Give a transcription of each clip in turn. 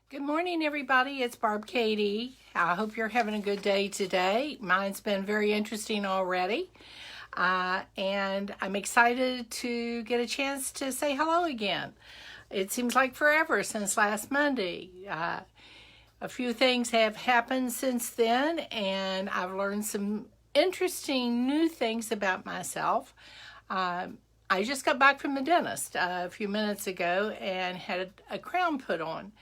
Good morning, everybody. It's Barb Katie. I hope you're having a good day today. Mine's been very interesting already. And I'm excited to get a chance to say hello again. It seems like forever since last Monday. A few things have happened since then, and I've learned some interesting new things about myself. I just got back from the dentist a few minutes ago and had a crown put on.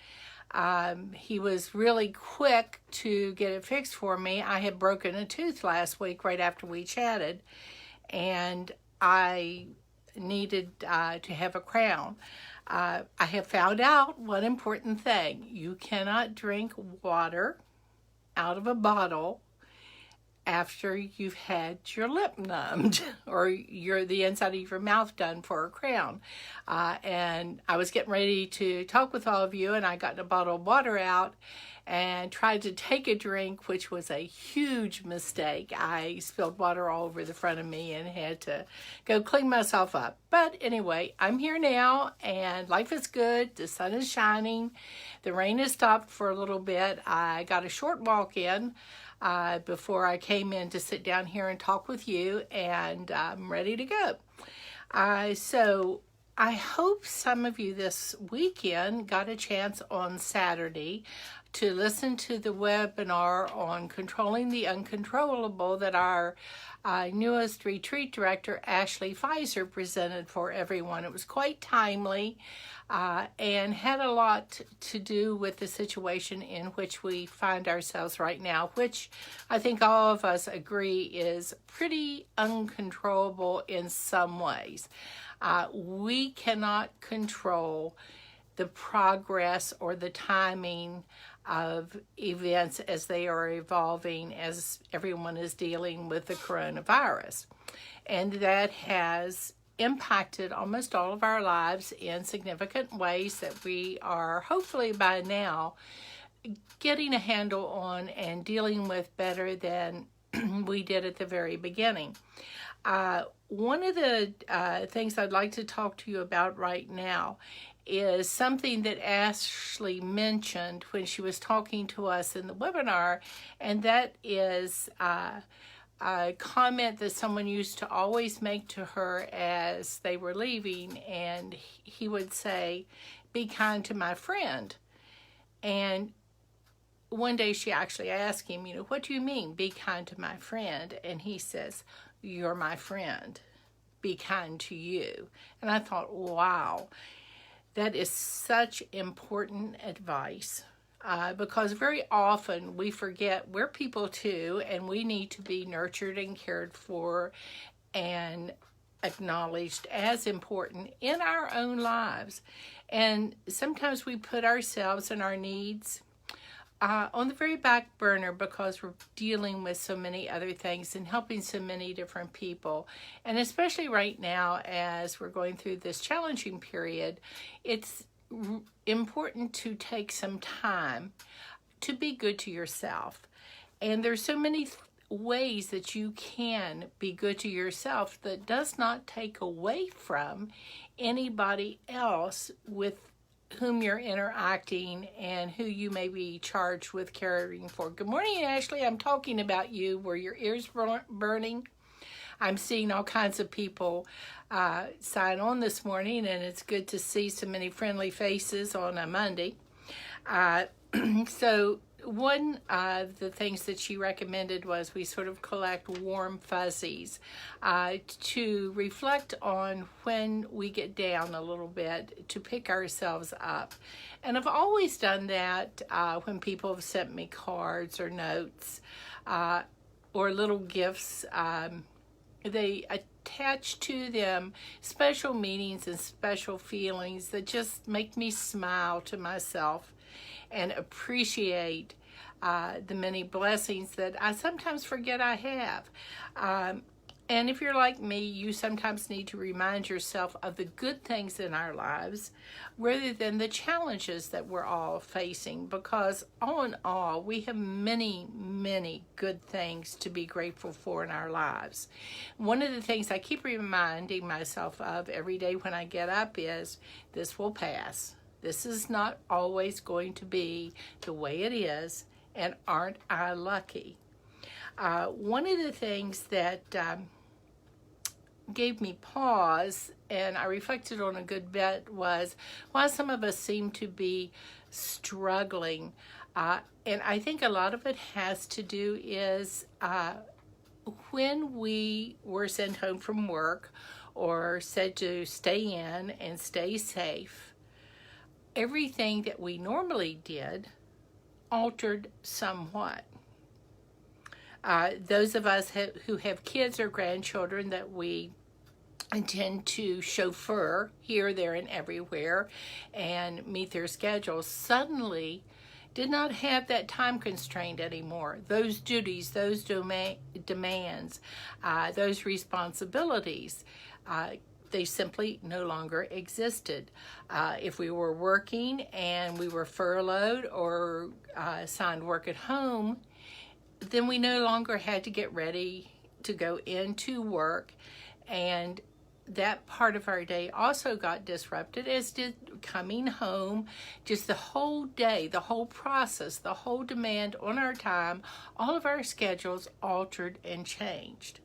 He was really quick to get it fixed for me. I had broken a tooth last week right after we chatted, and I needed to have a crown. I have found out one important thing. You cannot drink water out of a bottle after you've had your lip numbed or the inside of your mouth done for a crown. And I was getting ready to talk with all of you, and I got a bottle of water out and tried to take a drink, which was a huge mistake. I spilled water all over the front of me and had to go clean myself up. But anyway, I'm here now, and life is good. The sun is shining. The rain has stopped for a little bit. I got a short walk in before I came in to sit down here and talk with you, and I'm ready to go. So I hope some of you this weekend got a chance on Saturday to listen to the webinar on controlling the uncontrollable that our newest retreat director, Ashley Pfizer, presented for everyone. It was quite timely and had a lot to do with the situation in which we find ourselves right now, which I think all of us agree is pretty uncontrollable in some ways. We cannot control the progress or the timing of events as they are evolving, as everyone is dealing with the coronavirus. And that has impacted almost all of our lives in significant ways that we are hopefully by now getting a handle on and dealing with better than we did at the very beginning. One of the things I'd like to talk to you about right now is something that Ashley mentioned when she was talking to us in the webinar, and that is a comment that someone used to always make to her as they were leaving, and he would say, "Be kind to my friend." And one day she actually asked him, "What do you mean, be kind to my friend?" And he says, "You're my friend. Be kind to you." And I thought, wow, that is such important advice because very often we forget we're people too, and we need to be nurtured and cared for and acknowledged as important in our own lives. And sometimes we put ourselves and our needs on the very back burner because we're dealing with so many other things and helping so many different people. And especially right now, as we're going through this challenging period, it's important to take some time to be good to yourself. And there's so many ways that you can be good to yourself that does not take away from anybody else with whom you're interacting and who you may be charged with caring for. Good morning, Ashley. I'm talking about you. Were your ears burning? I'm seeing all kinds of people sign on this morning, and it's good to see so many friendly faces on a Monday. So one of the things that she recommended was we sort of collect warm fuzzies to reflect on when we get down a little bit, to pick ourselves up. And I've always done that when people have sent me cards or notes or little gifts. They attach to them special meanings and special feelings that just make me smile to myself and appreciate the many blessings that I sometimes forget I have. And if you're like me, you sometimes need to remind yourself of the good things in our lives rather than the challenges that we're all facing, because all in all, we have many, many good things to be grateful for in our lives. One of the things I keep reminding myself of every day when I get up is, this will pass. This is not always going to be the way it is, and aren't I lucky? One of the things that gave me pause, and I reflected on a good bit, was why some of us seem to be struggling. And I think a lot of it has to do is when we were sent home from work or said to stay in and stay safe, everything that we normally did altered somewhat. Those of us who have kids or grandchildren that we intend to chauffeur here, there, and everywhere and meet their schedules suddenly did not have that time constraint anymore. Those duties, those demands, those responsibilities, they simply no longer existed. If we were working and we were furloughed or assigned work at home, then we no longer had to get ready to go into work, and that part of our day also got disrupted, as did coming home. Just the whole day, the whole process, the whole demand on our time, all of our schedules altered and changed.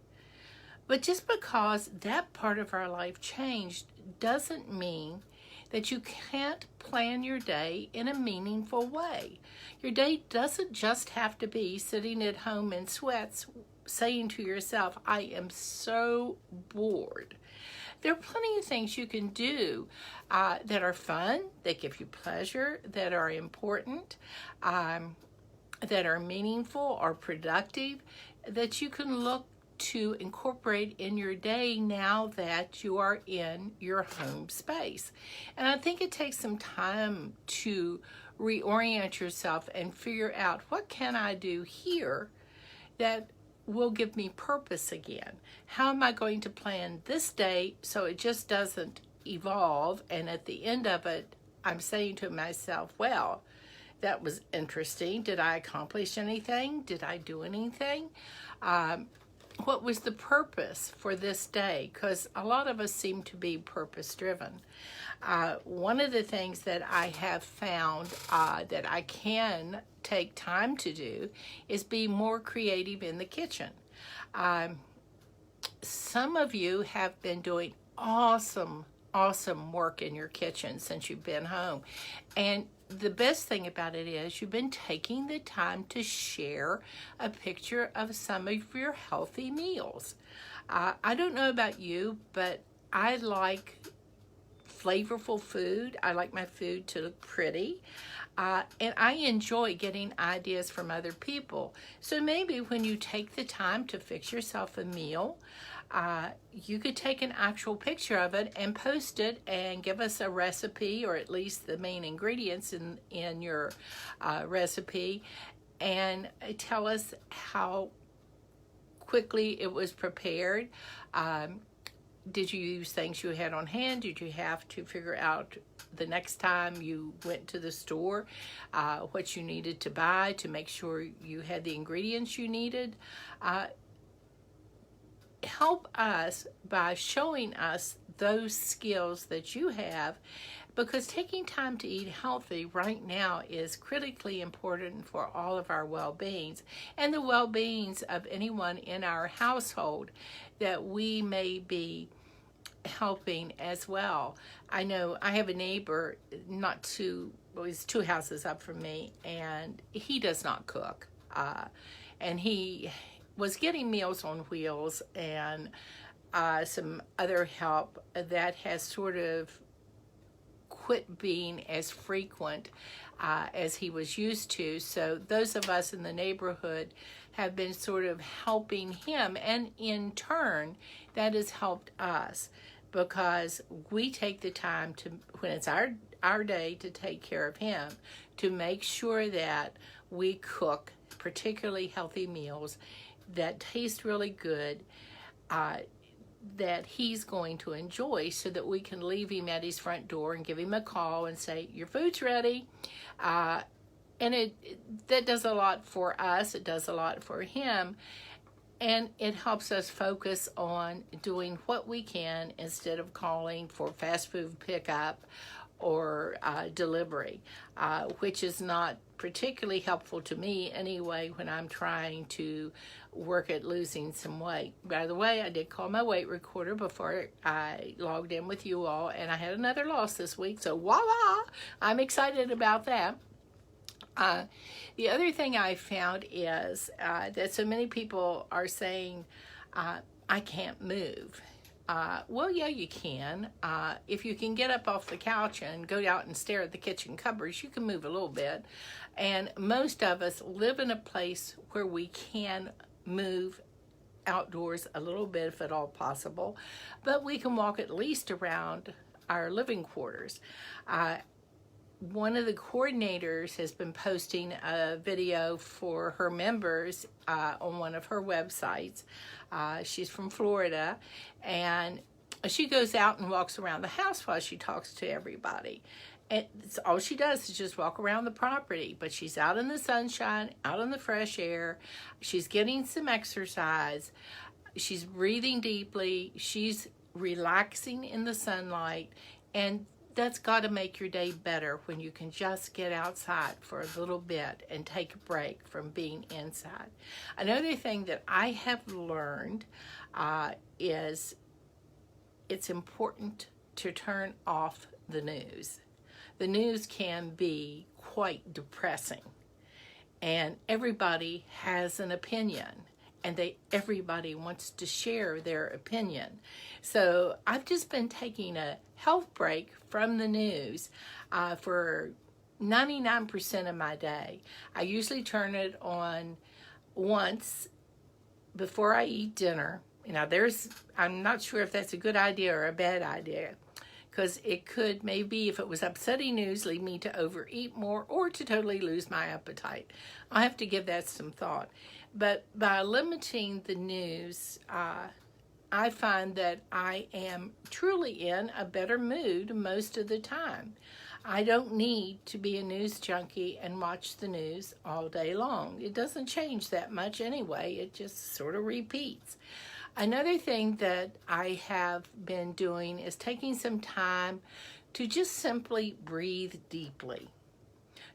But just because that part of our life changed doesn't mean that you can't plan your day in a meaningful way. Your day doesn't just have to be sitting at home in sweats saying to yourself, I am so bored. There are plenty of things you can do that are fun, that give you pleasure, that are important, that are meaningful or productive, that you can look to incorporate in your day now that you are in your home space. And I think it takes some time to reorient yourself and figure out, what can I do here that will give me purpose again? How am I going to plan this day so it just doesn't evolve, and at the end of it I'm saying to myself, well, that was interesting. Did I accomplish anything? Did I do anything? What was the purpose for this day? Because a lot of us seem to be purpose driven. One of the things that I have found that I can take time to do is be more creative in the kitchen. Some of you have been doing awesome work in your kitchen since you've been home. And the best thing about it is you've been taking the time to share a picture of some of your healthy meals. I don't know about you, but I like flavorful food. I like my food to look pretty. And I enjoy getting ideas from other people. So maybe when you take the time to fix yourself a meal, you could take an actual picture of it and post it and give us a recipe, or at least the main ingredients in your recipe, and tell us how quickly it was prepared. Did you use things you had on hand? Did you have to figure out the next time you went to the store what you needed to buy to make sure you had the ingredients you needed? Help us by showing us those skills that you have, because taking time to eat healthy right now is critically important for all of our well-beings and the well-beings of anyone in our household that we may be helping as well. I know I have a neighbor he's 2 houses up from me, and he does not cook. And he was getting Meals on Wheels and some other help that has sort of quit being as frequent as he was used to. So those of us in the neighborhood have been sort of helping him, and in turn that has helped us, because we take the time to, when it's our day to take care of him, to make sure that we cook particularly healthy meals that taste really good, that he's going to enjoy, so that we can leave him at his front door and give him a call and say, your food's ready. And that does a lot for us. It does a lot for him. And it helps us focus on doing what we can instead of calling for fast food pickup or delivery, which is not particularly helpful to me anyway when I'm trying to work at losing some weight. By the way, I did call my weight recorder before I logged in with you all, and I had another loss this week, so voila, I'm excited about that. The other thing I found is that so many people are saying, I can't move. Well, yeah, you can. If you can get up off the couch and go out and stare at the kitchen cupboards, you can move a little bit. And most of us live in a place where we can move outdoors a little bit if at all possible, but we can walk at least around our living quarters. One of the coordinators has been posting a video for her members on one of her websites. She's from Florida, and she goes out and walks around the house while she talks to everybody. And all she does is just walk around the property, but she's out in the sunshine, out in the fresh air. She's getting some exercise. She's breathing deeply. She's relaxing in the sunlight, and that's got to make your day better when you can just get outside for a little bit and take a break from being inside. Another thing that I have learned is it's important to turn off the news. The news can be quite depressing, and everybody has an opinion, and everybody wants to share their opinion. So I've just been taking a health break from the news for 99% of my day. I usually turn it on once before I eat dinner. Now I'm not sure if that's a good idea or a bad idea, because it could, maybe if it was upsetting news, lead me to overeat more or to totally lose my appetite. I'll have to give that some thought. But by limiting the news, I find that I am truly in a better mood most of the time. I don't need to be a news junkie and watch the news all day long. It doesn't change that much anyway. It just sort of repeats. Another thing that I have been doing is taking some time to just simply breathe deeply.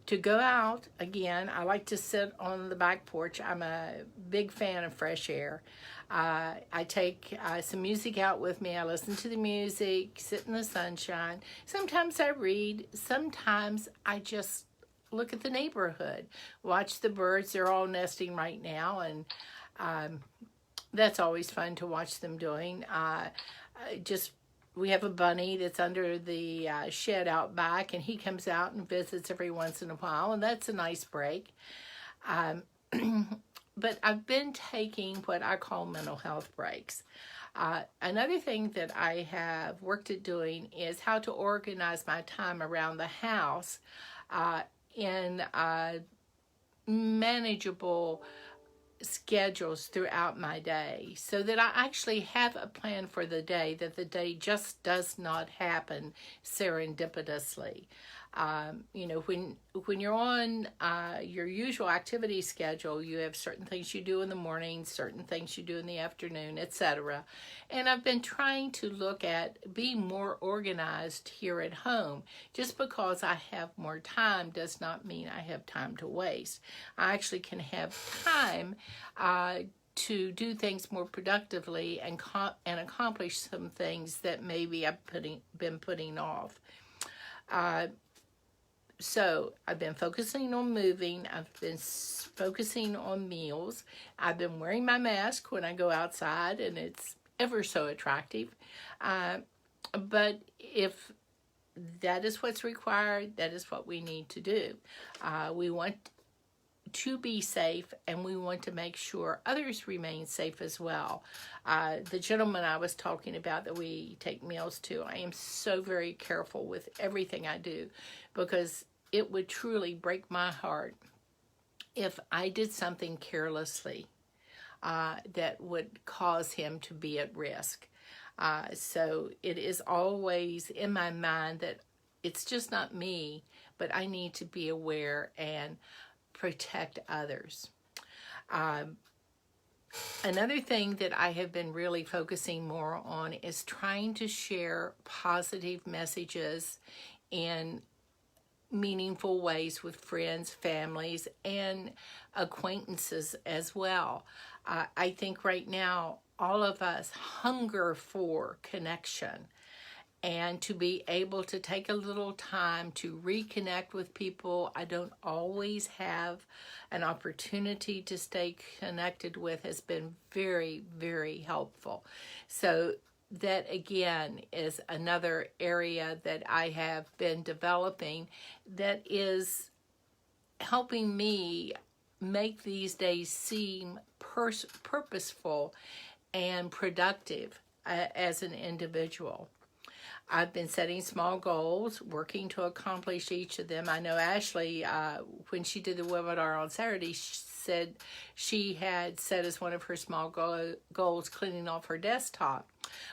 To go out, again, I like to sit on the back porch. I'm a big fan of fresh air. I take some music out with me. I listen to the music, sit in the sunshine. Sometimes I read. Sometimes I just look at the neighborhood, watch the birds. They're all nesting right now, and that's always fun to watch them doing. We have a bunny that's under the shed out back, and he comes out and visits every once in a while, and that's a nice break. But I've been taking what I call mental health breaks. Another thing that I have worked at doing is how to organize my time around the house in manageable schedules throughout my day, so that I actually have a plan for the day, that the day just does not happen serendipitously. When you're on your usual activity schedule, you have certain things you do in the morning, certain things you do in the afternoon, etc. And I've been trying to look at being more organized here at home. Just because I have more time does not mean I have time to waste. I actually can have time to do things more productively and accomplish some things that maybe I've been putting off. So I've been focusing on moving. I've been focusing on meals. I've been wearing my mask when I go outside, and it's ever so attractive. But if that is what's required, that is what we need to do. We want to be safe, and we want to make sure others remain safe as well. The gentleman I was talking about that we take meals to, I am so very careful with everything I do, because it would truly break my heart if I did something carelessly that would cause him to be at risk. So it is always in my mind that it's just not me, but I need to be aware and protect others. Another thing that I have been really focusing more on is trying to share positive messages in meaningful ways with friends, families, and acquaintances as well. I think right now all of us hunger for connection, and to be able to take a little time to reconnect with people I don't always have an opportunity to stay connected with has been very, very helpful. So that again is another area that I have been developing that is helping me make these days seem purposeful and productive as an individual. I've been setting small goals, working to accomplish each of them. I know Ashley, when she did the webinar on Saturday, she said she had set as one of her small goals cleaning off her desktop.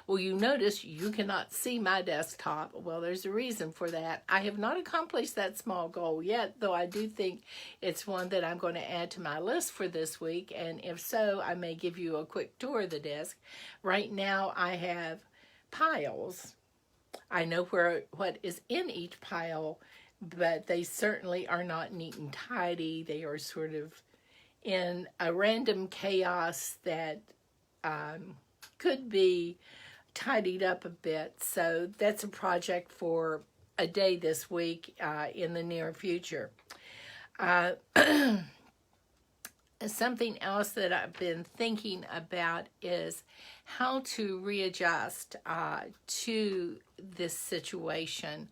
Well, you notice you cannot see my desktop. Well, there's a reason for that. I have not accomplished that small goal yet, though I do think it's one that I'm going to add to my list for this week. And if so, I may give you a quick tour of the desk. Right now, I have piles. I know what is in each pile, but they certainly are not neat and tidy. They are sort of in a random chaos that could be tidied up a bit. So that's a project for a day this week in the near future. Something else that I've been thinking about is how to readjust to this situation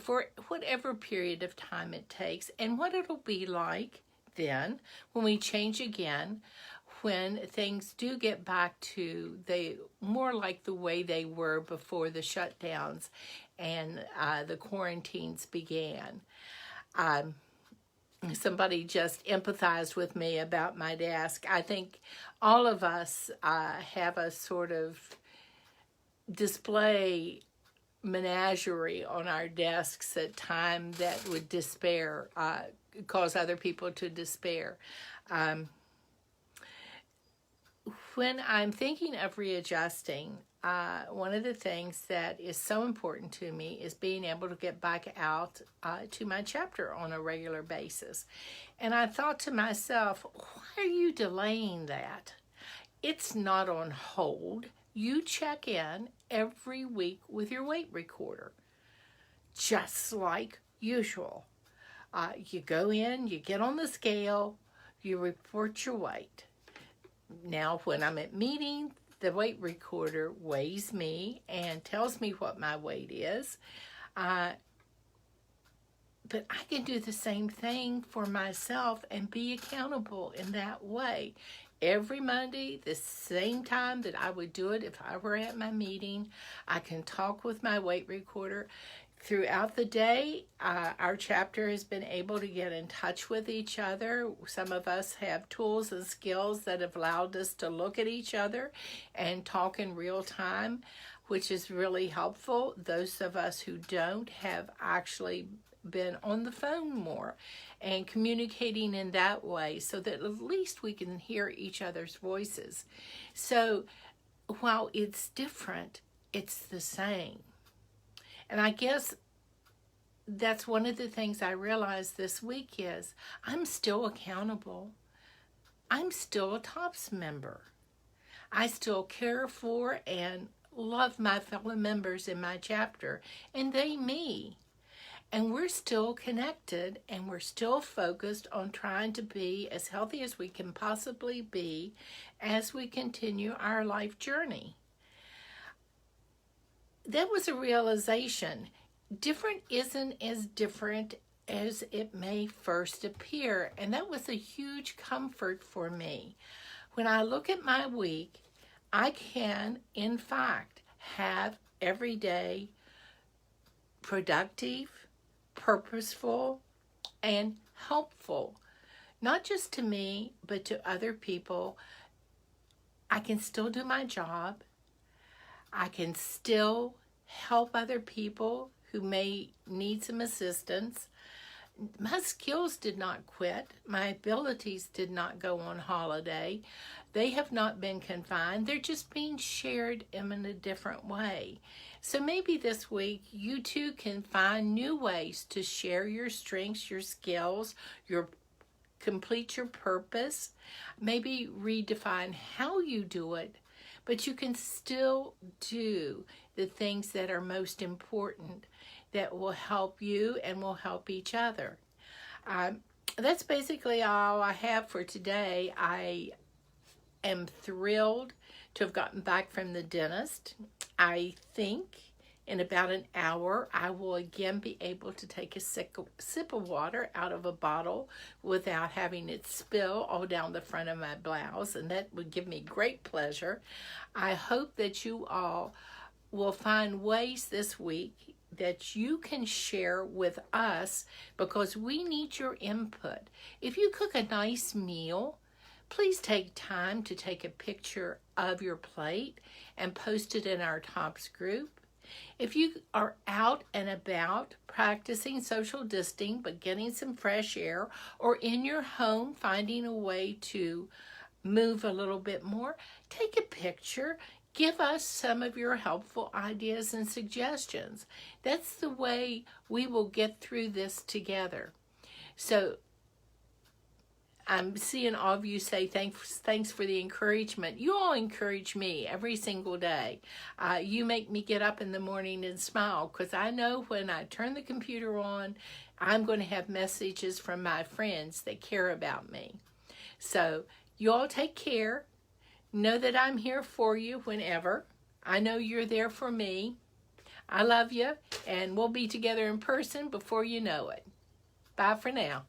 for whatever period of time it takes, and what it'll be like then when we change again, when things do get back to more like the way they were before the shutdowns and the quarantines began. Somebody just empathized with me about my desk. I think all of us have a sort of display menagerie on our desks at times that would cause other people to despair. When I'm thinking of readjusting, one of the things that is so important to me is being able to get back out to my chapter on a regular basis. And I thought to myself, why are you delaying that? It's not on hold. You check in every week with your weight recorder, just like usual. You go in, you get on the scale, you report your weight. Now, when I'm at meeting, the weight recorder weighs me and tells me what my weight is. But I can do the same thing for myself and be accountable in that way. Every Monday, the same time that I would do it if I were at my meeting, I can talk with my weight recorder. Throughout the day, our chapter has been able to get in touch with each other. Some of us have tools and skills that have allowed us to look at each other and talk in real time, which is really helpful. Those of us who don't have actually been on the phone more and communicating in that way so that at least we can hear each other's voices. So while it's different, it's the same. And I guess that's one of the things I realized this week is I'm still accountable. I'm still a TOPS member. I still care for and love my fellow members in my chapter, and they me. And we're still connected, and we're still focused on trying to be as healthy as we can possibly be as we continue our life journey. That was a realization. Different isn't as different as it may first appear, and that was a huge comfort for me. When I look at my week, I can, in fact, have every day productive, purposeful, and helpful, not just to me, but to other people. I can still do my job. I can still help other people who may need some assistance. My skills did not quit. My abilities did not go on holiday. They have not been confined. They're just being shared in a different way. So maybe this week you too can find new ways to share your strengths, your skills, your complete your purpose. Maybe redefine how you do it, but you can still do the things that are most important that will help you and will help each other. That's basically all I have for today. I am thrilled to have gotten back from the dentist. I think in about an hour, I will again be able to take a sip of water out of a bottle without having it spill all down the front of my blouse, and that would give me great pleasure. I hope that you all will find ways this week that you can share with us, because we need your input. If you cook a nice meal, please take time to take a picture of your plate and post it in our Tops group. If you are out and about practicing social distancing but getting some fresh air, or in your home finding a way to move a little bit more, take a picture. Give us some of your helpful ideas and suggestions. That's the way we will get through this together. So I'm seeing all of you say thanks for the encouragement. You all encourage me every single day. You make me get up in the morning and smile, because I know when I turn the computer on, I'm going to have messages from my friends that care about me. So you all take care. Know that I'm here for you whenever. I know you're there for me. I love you, and we'll be together in person before you know it. Bye for now.